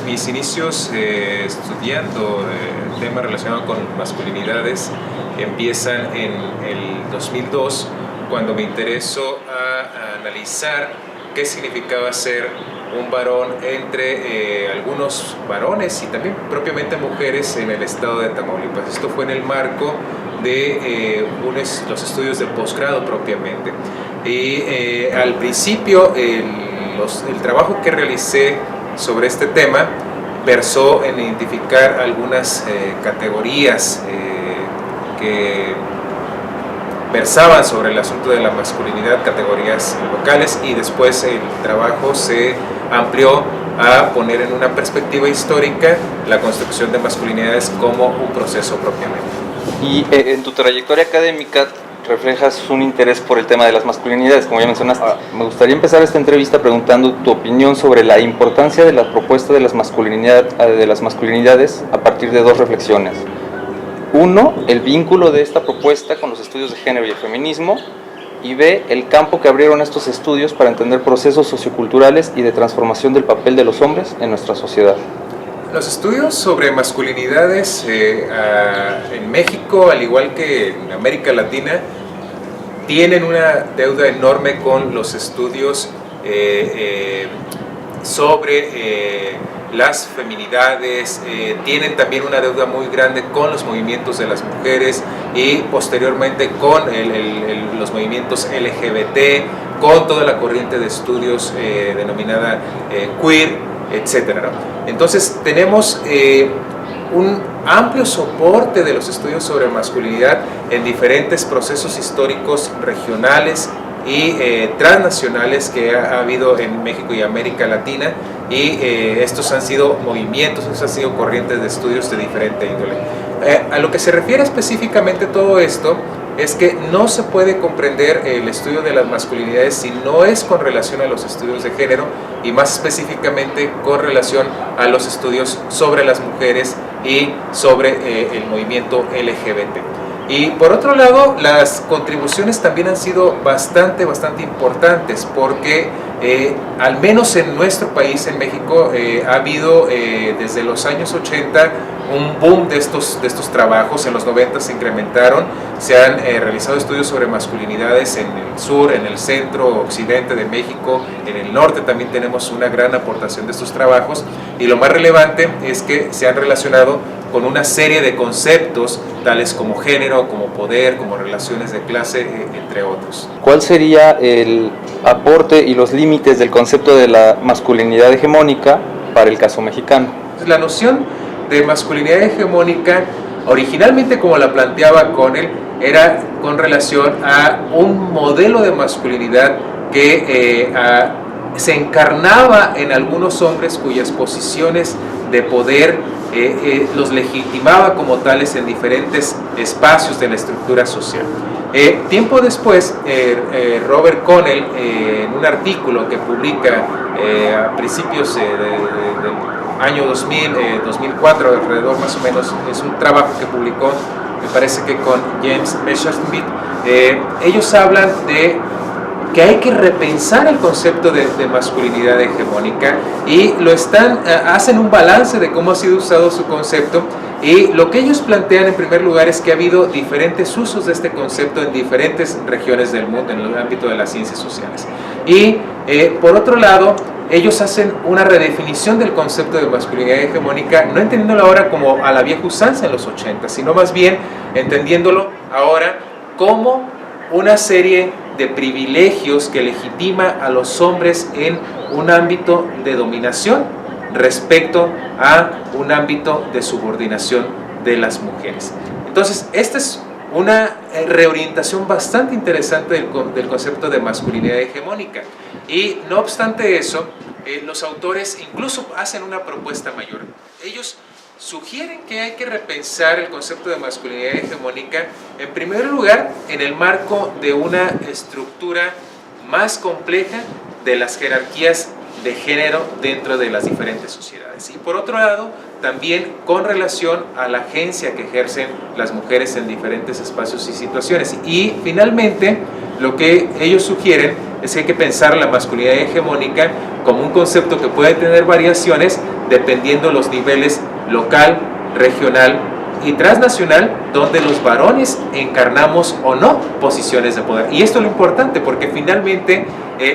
Mis inicios estudiando temas relacionados con masculinidades empiezan en el 2002, cuando me interesó a analizar qué significaba ser un varón entre algunos varones y también propiamente mujeres en el estado de Tamaulipas. Esto fue en el marco de los estudios de posgrado propiamente. Y al principio el trabajo que realicé sobre este tema versó en identificar algunas categorías que versaban sobre el asunto de la masculinidad, categorías locales, y después el trabajo se amplió a poner en una perspectiva histórica la construcción de masculinidades como un proceso propiamente. Y en tu trayectoria académica reflejas un interés por el tema de las masculinidades, como ya mencionaste. Me gustaría empezar esta entrevista preguntando tu opinión sobre la importancia de la propuesta de las masculinidades a partir de dos reflexiones. Uno, el vínculo de esta propuesta con los estudios de género y el feminismo, y B, el campo que abrieron estos estudios para entender procesos socioculturales y de transformación del papel de los hombres en nuestra sociedad. Los estudios sobre masculinidades en México, al igual que en América Latina, tienen una deuda enorme con los estudios sobre las feminidades, tienen también una deuda muy grande con los movimientos de las mujeres y posteriormente con los movimientos LGBT, con toda la corriente de estudios denominada queer, etcétera, ¿no? Entonces tenemos un amplio soporte de los estudios sobre masculinidad en diferentes procesos históricos regionales y transnacionales que ha habido en México y América Latina, y estos han sido movimientos, estos han sido corrientes de estudios de diferente índole. A lo que se refiere específicamente todo esto es que no se puede comprender el estudio de las masculinidades si no es con relación a los estudios de género, y más específicamente con relación a los estudios sobre las mujeres y sobre el movimiento LGBT. Y por otro lado, las contribuciones también han sido bastante importantes, porque al menos en nuestro país, en México, ha habido desde los años 80 un boom de estos trabajos. En los 90 se incrementaron, se han realizado estudios sobre masculinidades en el sur, en el centro, occidente de México, en el norte también tenemos una gran aportación de estos trabajos, y lo más relevante es que se han relacionado con una serie de conceptos tales como género, como poder, como relaciones de clase, entre otros. ¿Cuál sería el aporte y los límites del concepto de la masculinidad hegemónica para el caso mexicano? La noción de masculinidad hegemónica, originalmente como la planteaba Connell, era con relación a un modelo de masculinidad que se encarnaba en algunos hombres cuyas posiciones de poder los legitimaba como tales en diferentes espacios de la estructura social. Tiempo después, Robert Connell, en un artículo que publica a principios del año 2000, 2004, alrededor más o menos, es un trabajo que publicó, me parece que con James Messerschmitt, ellos hablan de que hay que repensar el concepto de masculinidad hegemónica, y hacen un balance de cómo ha sido usado su concepto, y lo que ellos plantean en primer lugar es que ha habido diferentes usos de este concepto en diferentes regiones del mundo en el ámbito de las ciencias sociales. Y por otro lado, ellos hacen una redefinición del concepto de masculinidad hegemónica, no entendiéndolo ahora como a la vieja usanza en los 80, sino más bien entendiéndolo ahora como una serie de privilegios que legitima a los hombres en un ámbito de dominación respecto a un ámbito de subordinación de las mujeres. Entonces, esta es una reorientación bastante interesante del concepto de masculinidad hegemónica. Y no obstante eso, los autores incluso hacen una propuesta mayor. Ellos sugieren que hay que repensar el concepto de masculinidad hegemónica, en primer lugar, en el marco de una estructura más compleja de las jerarquías de género dentro de las diferentes sociedades. Y por otro lado, también con relación a la agencia que ejercen las mujeres en diferentes espacios y situaciones. Y finalmente, lo que ellos sugieren es que hay que pensar la masculinidad hegemónica como un concepto que puede tener variaciones dependiendo los niveles local, regional y transnacional, donde los varones encarnamos o no posiciones de poder. Y esto es lo importante, porque finalmente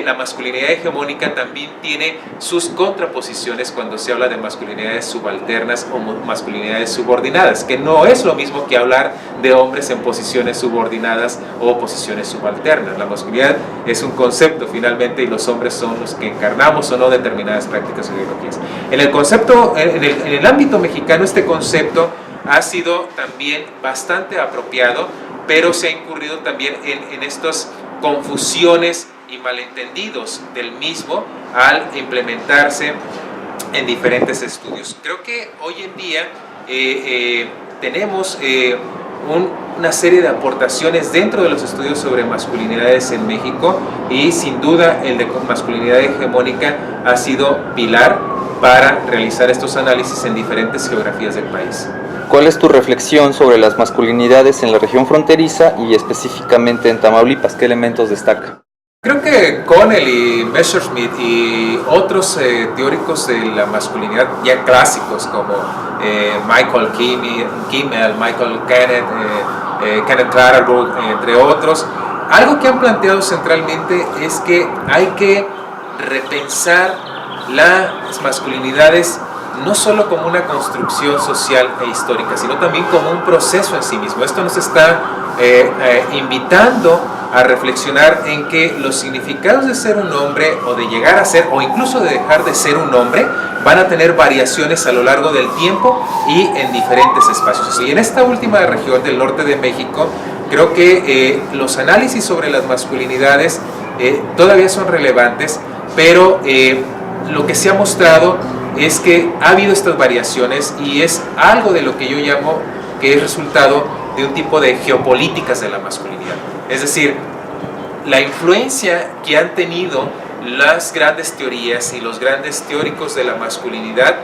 la masculinidad hegemónica también tiene sus contraposiciones cuando se habla de masculinidades subalternas o masculinidades subordinadas, que no es lo mismo que hablar de hombres en posiciones subordinadas o posiciones subalternas. La masculinidad es un concepto finalmente, y los hombres son los que encarnamos o no determinadas prácticas o ideologías. En el concepto, en el ámbito mexicano, este concepto ha sido también bastante apropiado, pero se ha incurrido también en estas confusiones y malentendidos del mismo al implementarse en diferentes estudios. Creo que hoy en día tenemos una serie de aportaciones dentro de los estudios sobre masculinidades en México, y sin duda el de masculinidad hegemónica ha sido pilar para realizar estos análisis en diferentes geografías del país. ¿Cuál es tu reflexión sobre las masculinidades en la región fronteriza y específicamente en Tamaulipas? ¿Qué elementos destaca? Creo que Connell y Messerschmitt y otros teóricos de la masculinidad ya clásicos como Michael Kimmel, Michael Kenneth, Kenneth Clutterbuck, entre otros, algo que han planteado centralmente es que hay que repensar las masculinidades no solo como una construcción social e histórica, sino también como un proceso en sí mismo. Esto nos está invitando a reflexionar en que los significados de ser un hombre, o de llegar a ser, o incluso de dejar de ser un hombre, van a tener variaciones a lo largo del tiempo y en diferentes espacios. Y en esta última región del norte de México, creo que los análisis sobre las masculinidades todavía son relevantes, pero lo que se ha mostrado es que ha habido estas variaciones, y es algo de lo que yo llamo que es resultado de un tipo de geopolíticas de la masculinidad. Es decir, la influencia que han tenido las grandes teorías y los grandes teóricos de la masculinidad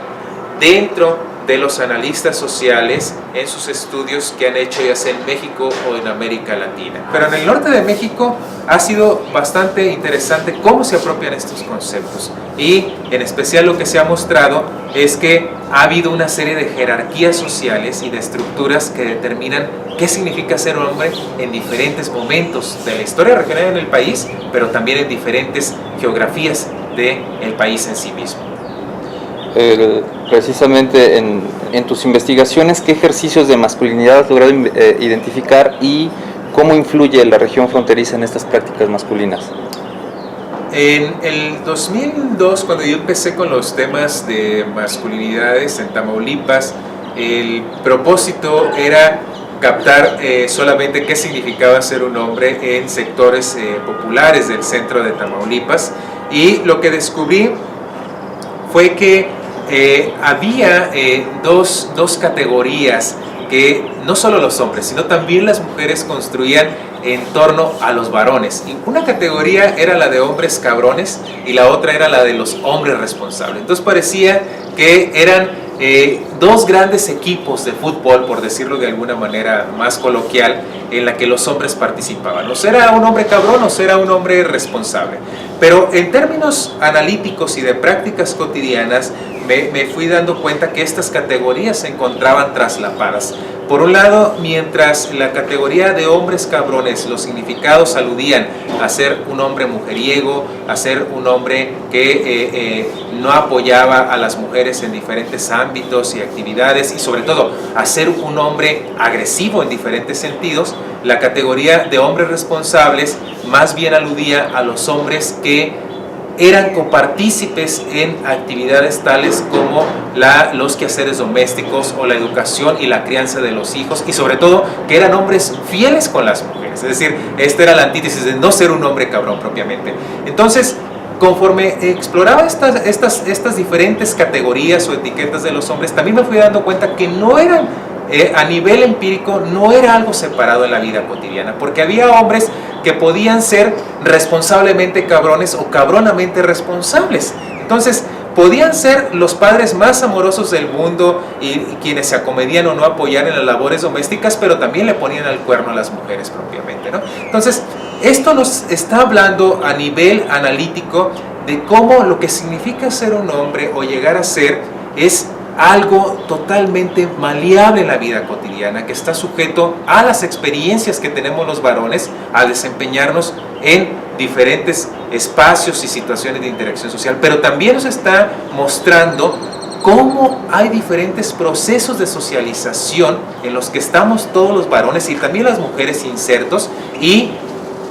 dentro de los analistas sociales en sus estudios que han hecho ya sea en México o en América Latina. Pero en el norte de México ha sido bastante interesante cómo se apropian estos conceptos, y en especial lo que se ha mostrado es que ha habido una serie de jerarquías sociales y de estructuras que determinan qué significa ser hombre en diferentes momentos de la historia regional en el país, pero también en diferentes geografías del país en sí mismo. Precisamente en tus investigaciones, ¿qué ejercicios de masculinidad has logrado identificar y cómo influye la región fronteriza en estas prácticas masculinas? En el 2002, cuando yo empecé con los temas de masculinidades en Tamaulipas, el propósito era captar solamente qué significaba ser un hombre en sectores populares del centro de Tamaulipas, y lo que descubrí fue que había dos categorías que no solo los hombres, sino también las mujeres construían en torno a los varones. Y una categoría era la de hombres cabrones y la otra era la de los hombres responsables. Entonces parecía que eran dos grandes equipos de fútbol, por decirlo de alguna manera más coloquial, en la que los hombres participaban. O será un hombre cabrón o será un hombre responsable. Pero en términos analíticos y de prácticas cotidianas, me fui dando cuenta que estas categorías se encontraban traslapadas. Por un lado, mientras la categoría de hombres cabrones, los significados aludían a ser un hombre mujeriego, a ser un hombre que no apoyaba a las mujeres en diferentes ámbitos y actividades, y sobre todo a ser un hombre agresivo en diferentes sentidos, la categoría de hombres responsables más bien aludía a los hombres que eran copartícipes en actividades tales como los quehaceres domésticos o la educación y la crianza de los hijos, y sobre todo que eran hombres fieles con las mujeres. Es decir, esta era la antítesis de no ser un hombre cabrón propiamente. Entonces, conforme exploraba estas diferentes categorías o etiquetas de los hombres, también me fui dando cuenta que no eran, a nivel empírico, no era algo separado en la vida cotidiana, porque había hombres que podían ser responsablemente cabrones o cabronamente responsables. Entonces, podían ser los padres más amorosos del mundo y quienes se acomedían o no apoyar en las labores domésticas, pero también le ponían al cuerno a las mujeres propiamente, ¿no? Entonces, esto nos está hablando a nivel analítico de cómo lo que significa ser un hombre o llegar a ser es algo totalmente maleable en la vida cotidiana, que está sujeto a las experiencias que tenemos los varones al desempeñarnos en diferentes espacios y situaciones de interacción social, pero también nos está mostrando cómo hay diferentes procesos de socialización en los que estamos todos los varones y también las mujeres insertos, y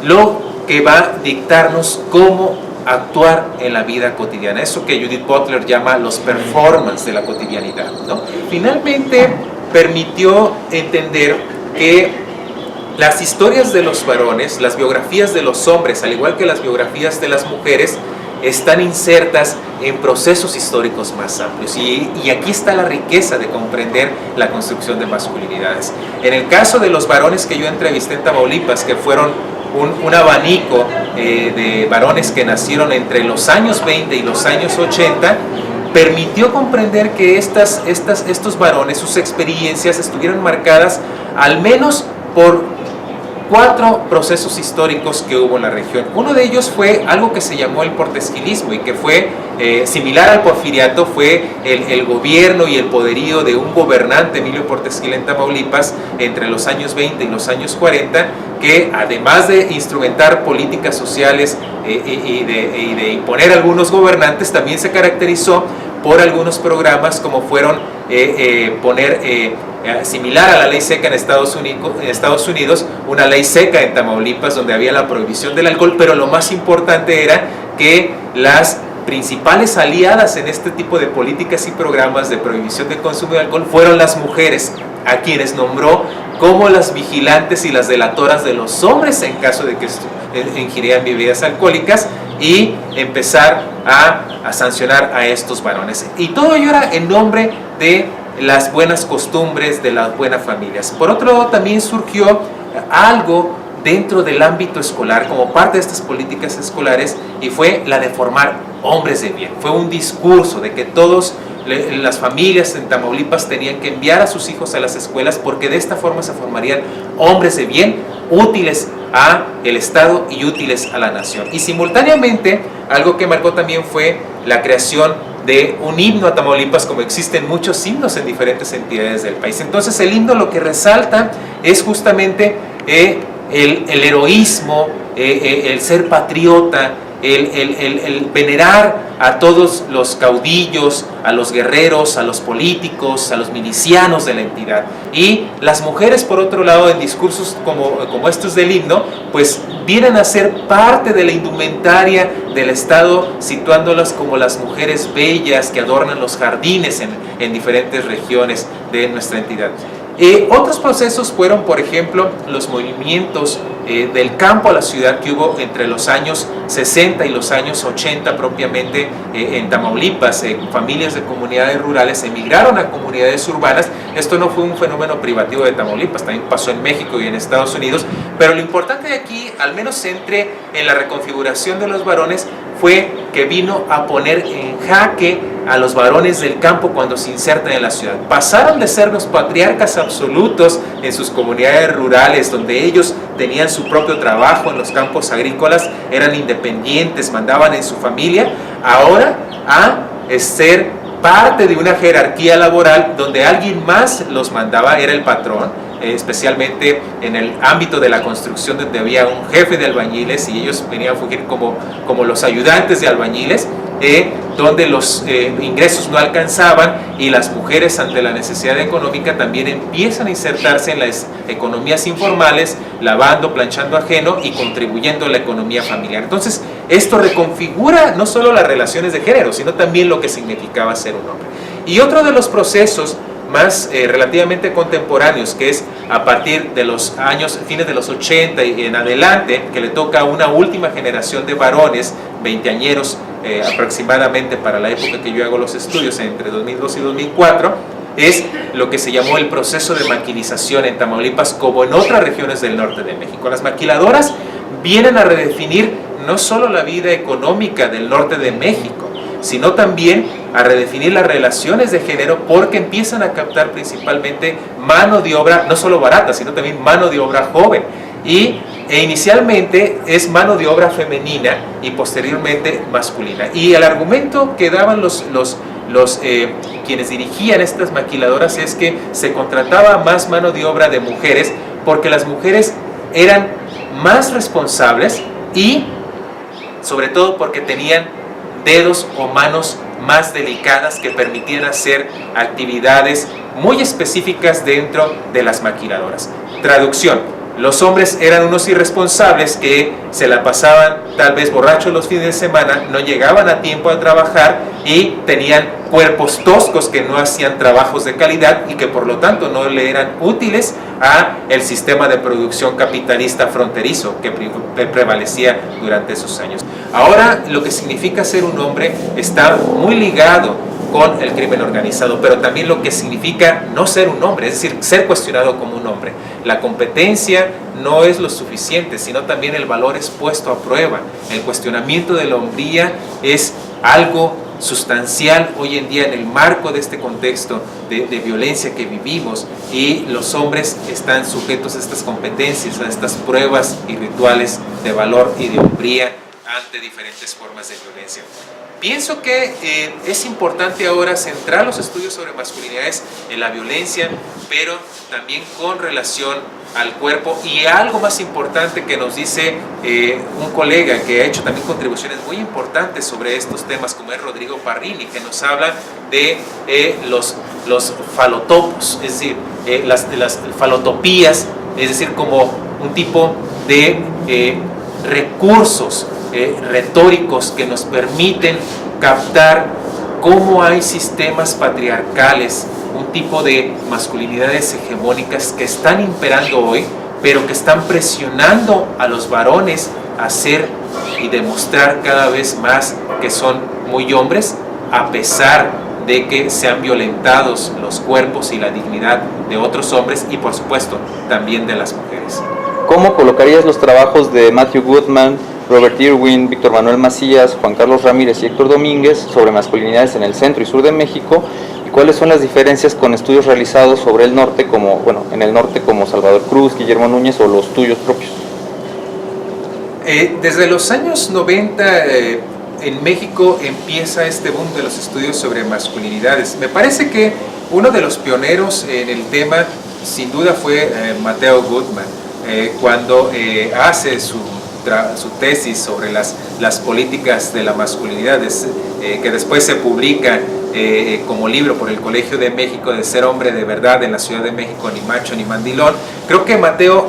lo que va a dictarnos cómo actuar en la vida cotidiana, eso que Judith Butler llama los performances de la cotidianidad, ¿no? Finalmente permitió entender que las historias de los varones, las biografías de los hombres, al igual que las biografías de las mujeres, están insertas en procesos históricos más amplios, y aquí está la riqueza de comprender la construcción de masculinidades. En el caso de los varones que yo entrevisté en Tamaulipas, que fueron un abanico de varones que nacieron entre los años 20 y los años 80, permitió comprender que estos varones, sus experiencias estuvieron marcadas al menos por 4 procesos históricos que hubo en la región. Uno de ellos fue algo que se llamó el portesquilismo y que fue similar al porfiriato, fue el gobierno y el poderío de un gobernante, Emilio Portesquil, en Tamaulipas entre los años 20 y los años 40, que además de instrumentar políticas sociales y de imponer algunos gobernantes, también se caracterizó por algunos programas como fueron similar a la ley seca en Estados Unidos, una ley seca en Tamaulipas donde había la prohibición del alcohol, pero lo más importante era que las principales aliadas en este tipo de políticas y programas de prohibición del consumo de alcohol fueron las mujeres, a quienes nombró como las vigilantes y las delatoras de los hombres en caso de que ingirieran bebidas alcohólicas, y empezar a sancionar a estos varones. Y todo ello era en nombre de las buenas costumbres, de las buenas familias. Por otro lado, también surgió algo dentro del ámbito escolar como parte de estas políticas escolares, y fue la de formar hombres de bien. Fue un discurso de que todas las familias en Tamaulipas tenían que enviar a sus hijos a las escuelas, porque de esta forma se formarían hombres de bien, útiles a el Estado y útiles a la nación. Y simultáneamente, algo que marcó también fue la creación de un himno a Tamaulipas, como existen muchos himnos en diferentes entidades del país. Entonces el himno lo que resalta es justamente el heroísmo, el ser patriota, el venerar a todos los caudillos, a los guerreros, a los políticos, a los milicianos de la entidad. Y las mujeres, por otro lado, en discursos como estos del himno, pues vienen a ser parte de la indumentaria del Estado, situándolas como las mujeres bellas que adornan los jardines en diferentes regiones de nuestra entidad. Otros procesos fueron, por ejemplo, los movimientos del campo a la ciudad que hubo entre los años 60 y los años 80 propiamente en Tamaulipas. Familias de comunidades rurales emigraron a comunidades urbanas. Esto no fue un fenómeno privativo de Tamaulipas, también pasó en México y en Estados Unidos, pero lo importante de aquí, al menos en la reconfiguración de los varones, fue que vino a poner en jaque a los varones del campo cuando se insertan en la ciudad. Pasaron de ser los patriarcas absolutos en sus comunidades rurales, donde ellos tenían su propio trabajo en los campos agrícolas, eran independientes, mandaban en su familia, ahora a ser parte de una jerarquía laboral donde alguien más los mandaba, era el patrón, especialmente en el ámbito de la construcción, donde había un jefe de albañiles y ellos venían a fungir como los ayudantes de albañiles, donde los ingresos no alcanzaban, y las mujeres, ante la necesidad económica, también empiezan a insertarse en las economías informales, lavando, planchando ajeno y contribuyendo a la economía familiar. Entonces esto reconfigura no solo las relaciones de género, sino también lo que significaba ser un hombre. Y otro de los procesos más relativamente contemporáneos, que es a partir de los años, fines de los 80 y en adelante, que le toca a una última generación de varones, veinteañeros aproximadamente para la época que yo hago los estudios, entre 2002 y 2004, es lo que se llamó el proceso de maquilización en Tamaulipas, como en otras regiones del norte de México. Las maquiladoras vienen a redefinir no solo la vida económica del norte de México, sino también a redefinir las relaciones de género, porque empiezan a captar principalmente mano de obra, no solo barata, sino también mano de obra joven. e inicialmente es mano de obra femenina y posteriormente masculina. Y el argumento que daban quienes dirigían estas maquiladoras es que se contrataba más mano de obra de mujeres porque las mujeres eran más responsables y sobre todo porque tenían dedos o manos más delicadas que permitían hacer actividades muy específicas dentro de las maquiladoras. Traducción: los hombres eran unos irresponsables que se la pasaban tal vez borrachos los fines de semana, no llegaban a tiempo a trabajar y tenían cuerpos toscos que no hacían trabajos de calidad y que por lo tanto no le eran útiles a el sistema de producción capitalista fronterizo que prevalecía durante esos años. Ahora lo que significa ser un hombre está muy ligado con el crimen organizado, pero también lo que significa no ser un hombre, es decir, ser cuestionado como un hombre. La competencia no es lo suficiente, sino también el valor es puesto a prueba. El cuestionamiento de la hombría es algo sustancial hoy en día en el marco de este contexto de violencia que vivimos, y los hombres están sujetos a estas competencias, a estas pruebas y rituales de valor y de hombría ante diferentes formas de violencia. Pienso que es importante ahora centrar los estudios sobre masculinidades en la violencia, pero también con relación al cuerpo, y algo más importante que nos dice un colega que ha hecho también contribuciones muy importantes sobre estos temas, como es Rodrigo Parrini, que nos habla de los falotopos, es decir, las falotopías, es decir, como un tipo de recursos retóricos que nos permiten captar cómo hay sistemas patriarcales, un tipo de masculinidades hegemónicas que están imperando hoy, pero que están presionando a los varones a ser y demostrar cada vez más que son muy hombres, a pesar de que sean violentados los cuerpos y la dignidad de otros hombres y por supuesto también de las mujeres. ¿Cómo colocarías los trabajos de Matthew Goodman, Robert Irwin, Víctor Manuel Macías, Juan Carlos Ramírez y Héctor Domínguez sobre masculinidades en el centro y sur de México? ¿Y cuáles son las diferencias con estudios realizados sobre el norte, en el norte como Salvador Cruz, Guillermo Núñez o los tuyos propios? Desde los años 90 en México empieza este boom de los estudios sobre masculinidades. Me parece que uno de los pioneros en el tema sin duda fue Matthew Goodman, cuando hace su tesis sobre las políticas de la masculinidad, que después se publica como libro por el Colegio de México, de Ser hombre de verdad en la Ciudad de México, ni macho ni mandilón. Creo que Mateo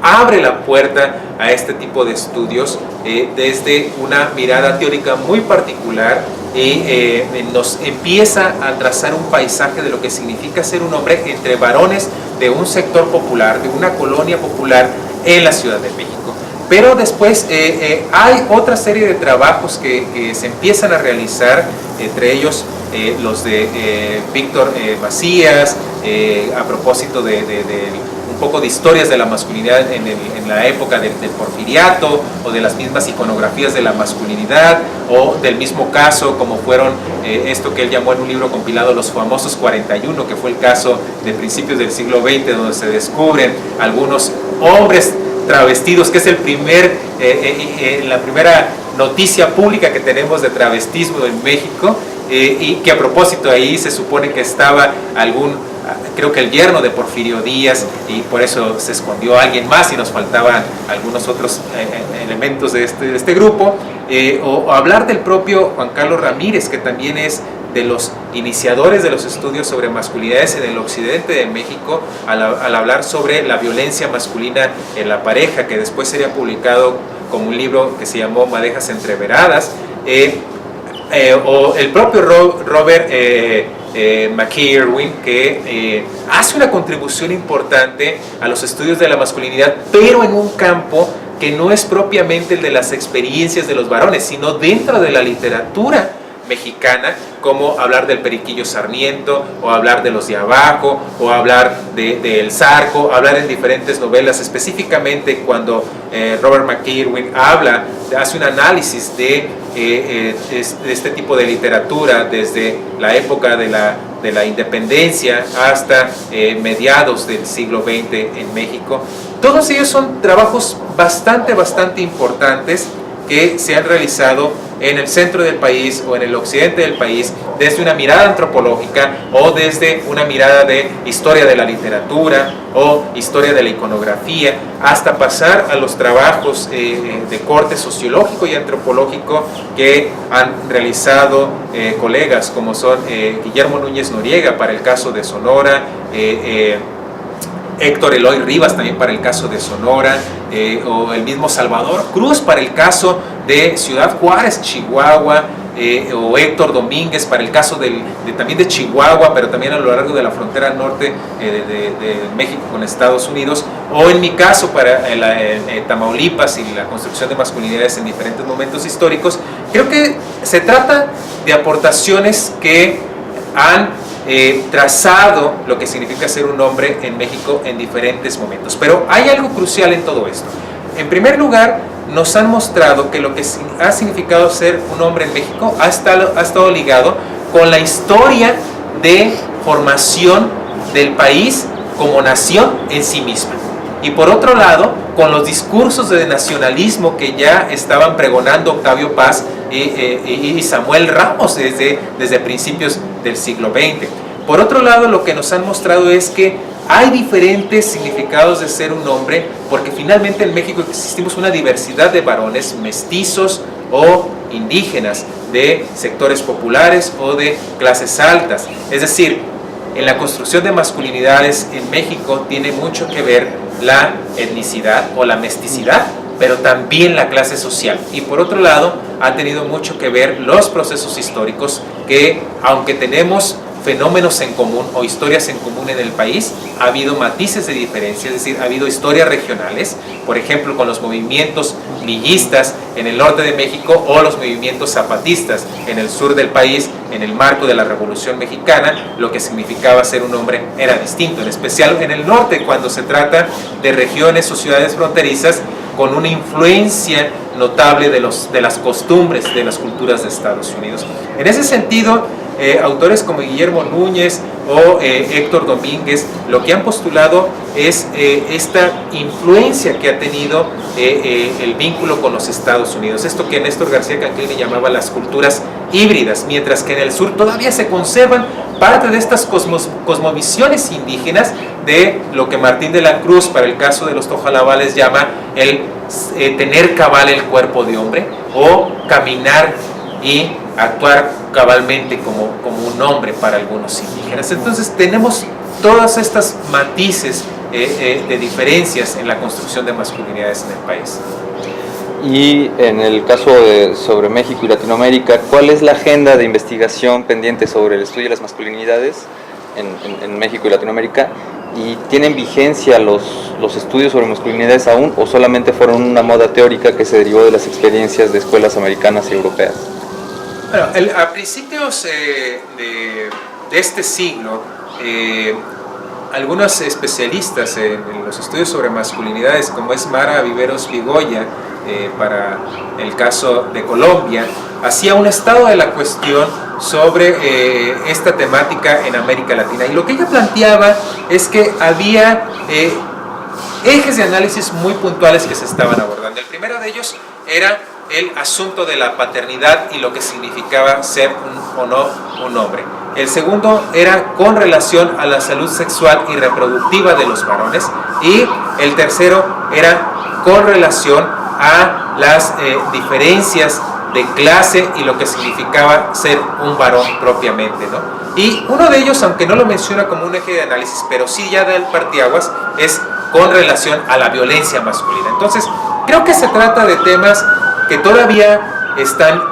abre la puerta a este tipo de estudios desde una mirada teórica muy particular y nos empieza a trazar un paisaje de lo que significa ser un hombre entre varones de un sector popular, de una colonia popular en la Ciudad de México. Pero después hay otra serie de trabajos que se empiezan a realizar, entre ellos los de Víctor Macías, a propósito de un poco de historias de la masculinidad en la época del porfiriato, o de las mismas iconografías de la masculinidad, o del mismo caso como fueron esto que él llamó en un libro compilado los famosos 41, que fue el caso de principios del siglo XX, donde se descubren algunos hombres travestidos, que es la primera noticia pública que tenemos de travestismo en México, y que a propósito ahí se supone que estaba creo que el yerno de Porfirio Díaz, y por eso se escondió alguien más y nos faltaban algunos otros elementos de este grupo, o hablar del propio Juan Carlos Ramírez, que también es de los iniciadores de los estudios sobre masculinidades en el occidente de México, al hablar sobre la violencia masculina en la pareja, que después sería publicado como un libro que se llamó Madejas Entreveradas, o el propio Robert McIrwin, que hace una contribución importante a los estudios de la masculinidad, pero en un campo que no es propiamente el de las experiencias de los varones, sino dentro de la literatura mexicana, como hablar del Periquillo Sarmiento, o hablar de Los de Abajo, o hablar de El Zarco, hablar en diferentes novelas, específicamente cuando Robert McIrwin hace un análisis de este tipo de literatura desde la época de la independencia hasta mediados del siglo XX en México. Todos ellos son trabajos bastante importantes que se han realizado en el centro del país o en el occidente del país desde una mirada antropológica o desde una mirada de historia de la literatura o historia de la iconografía, hasta pasar a los trabajos de corte sociológico y antropológico que han realizado colegas como son Guillermo Núñez Noriega para el caso de Sonora, Héctor Eloy Rivas también para el caso de Sonora, o el mismo Salvador Cruz para el caso de Ciudad Juárez, Chihuahua, o Héctor Domínguez para el caso también de Chihuahua, pero también a lo largo de la frontera norte de México con Estados Unidos, o en mi caso para Tamaulipas y la construcción de masculinidades en diferentes momentos históricos. Creo que se trata de aportaciones que han trazado lo que significa ser un hombre en México en diferentes momentos. Pero hay algo crucial en todo esto. En primer lugar, nos han mostrado que lo que ha significado ser un hombre en México ha estado ligado con la historia de formación del país como nación en sí misma. Y por otro lado, con los discursos de nacionalismo que ya estaban pregonando Octavio Paz y Samuel Ramos desde principios del siglo XX. Por otro lado, lo que nos han mostrado es que hay diferentes significados de ser un hombre, porque finalmente en México existimos una diversidad de varones mestizos o indígenas, de sectores populares o de clases altas. Es decir, en la construcción de masculinidades en México tiene mucho que ver la etnicidad o la mesticidad, pero también la clase social. Y por otro lado, ha tenido mucho que ver los procesos históricos que, aunque tenemos fenómenos en común o historias en común en el país, ha habido matices de diferencia, es decir, ha habido historias regionales, por ejemplo, con los movimientos villistas en el norte de México o los movimientos zapatistas en el sur del país, en el marco de la Revolución Mexicana. Lo que significaba ser un hombre era distinto, en especial en el norte, cuando se trata de regiones o ciudades fronterizas con una influencia notable de las costumbres de las culturas de Estados Unidos. En ese sentido, autores como Guillermo Núñez o Héctor Domínguez lo que han postulado es esta influencia que ha tenido el vínculo con los Estados Unidos, esto que Néstor García Canclini llamaba las culturas híbridas, mientras que en el sur todavía se conservan parte de estas cosmovisiones indígenas de lo que Martín de la Cruz para el caso de los tojalabales llama el tener cabal el cuerpo de hombre o caminar y actuar cabalmente como un hombre para algunos indígenas. Entonces tenemos todas estas matices de diferencias en la construcción de masculinidades en el país. Y en el caso sobre México y Latinoamérica, ¿cuál es la agenda de investigación pendiente sobre el estudio de las masculinidades en México y Latinoamérica? ¿Y tienen vigencia los estudios sobre masculinidades aún o solamente fueron una moda teórica que se derivó de las experiencias de escuelas americanas y europeas? Bueno, a principios de este siglo, algunos especialistas en los estudios sobre masculinidades, como es Mara Viveros Vigoya, para el caso de Colombia, hacía un estado de la cuestión sobre esta temática en América Latina. Y lo que ella planteaba es que había ejes de análisis muy puntuales que se estaban abordando. El primero de ellos era el asunto de la paternidad y lo que significaba ser o no un hombre. El segundo era con relación a la salud sexual y reproductiva de los varones, y el tercero era con relación a las diferencias de clase y lo que significaba ser un varón propiamente, ¿no? Y uno de ellos, aunque no lo menciona como un eje de análisis, pero sí ya da el parteaguas, es con relación a la violencia masculina. Entonces, creo que se trata de temas que todavía están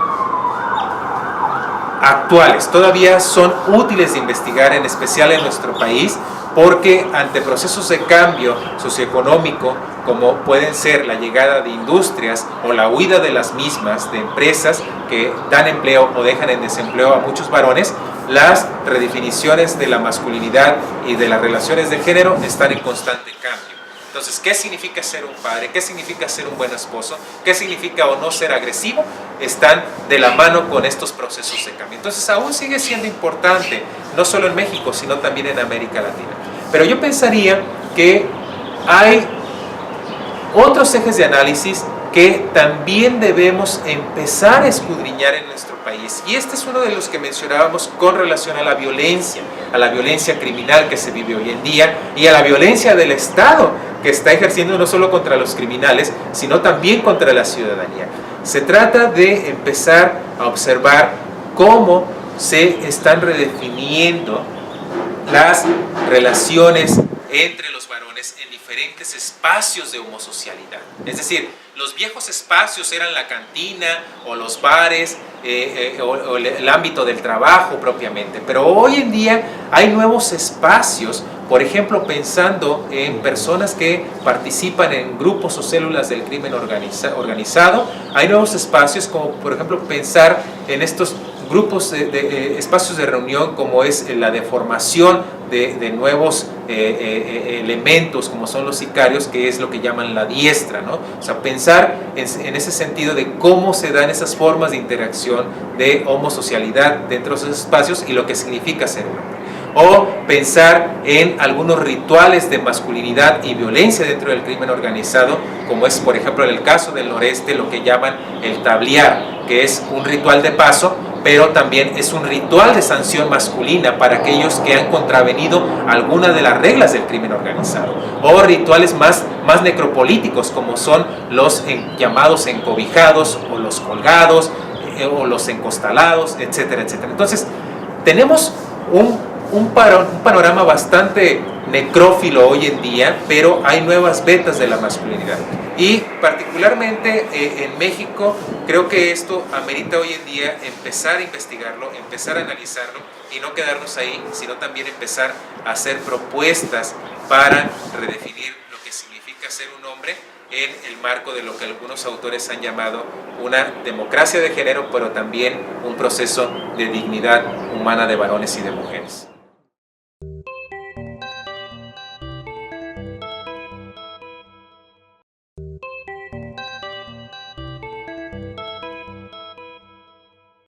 actuales, todavía son útiles de investigar, en especial en nuestro país, porque ante procesos de cambio socioeconómico, como pueden ser la llegada de industrias o la huida de las mismas, de empresas que dan empleo o dejan en desempleo a muchos varones, las redefiniciones de la masculinidad y de las relaciones de género están en constante cambio. Entonces, ¿qué significa ser un padre? ¿Qué significa ser un buen esposo? ¿Qué significa o no ser agresivo? Están de la mano con estos procesos de cambio. Entonces, aún sigue siendo importante, no solo en México, sino también en América Latina. Pero yo pensaría que hay otros ejes de análisis que también debemos empezar a escudriñar en nuestro país. Y este es uno de los que mencionábamos con relación a la violencia criminal que se vive hoy en día y a la violencia del Estado que está ejerciendo no solo contra los criminales, sino también contra la ciudadanía. Se trata de empezar a observar cómo se están redefiniendo las relaciones entre los varones en diferentes espacios de homosocialidad. Es decir, los viejos espacios eran la cantina o los bares o el ámbito del trabajo propiamente, pero hoy en día hay nuevos espacios, por ejemplo, pensando en personas que participan en grupos o células del crimen organizado, hay nuevos espacios como por ejemplo pensar en estos grupos de espacios de reunión como es la deformación de nuevos elementos como son los sicarios, que es lo que llaman la diestra, ¿no? O sea, pensar en ese sentido de cómo se dan esas formas de interacción de homosocialidad dentro de esos espacios y lo que significa ser un hombre. O pensar en algunos rituales de masculinidad y violencia dentro del crimen organizado, como es por ejemplo en el caso del noreste lo que llaman el tablear, que es un ritual de paso, pero también es un ritual de sanción masculina para aquellos que han contravenido alguna de las reglas del crimen organizado. O rituales más necropolíticos, como son los llamados encobijados, o los colgados, o los encostalados, etcétera, etcétera. Entonces, tenemos un panorama bastante necrófilo hoy en día, pero hay nuevas vetas de la masculinidad. Y particularmente en México, creo que esto amerita hoy en día empezar a investigarlo, empezar a analizarlo y no quedarnos ahí, sino también empezar a hacer propuestas para redefinir lo que significa ser un hombre en el marco de lo que algunos autores han llamado una democracia de género, pero también un proceso de dignidad humana de varones y de mujeres.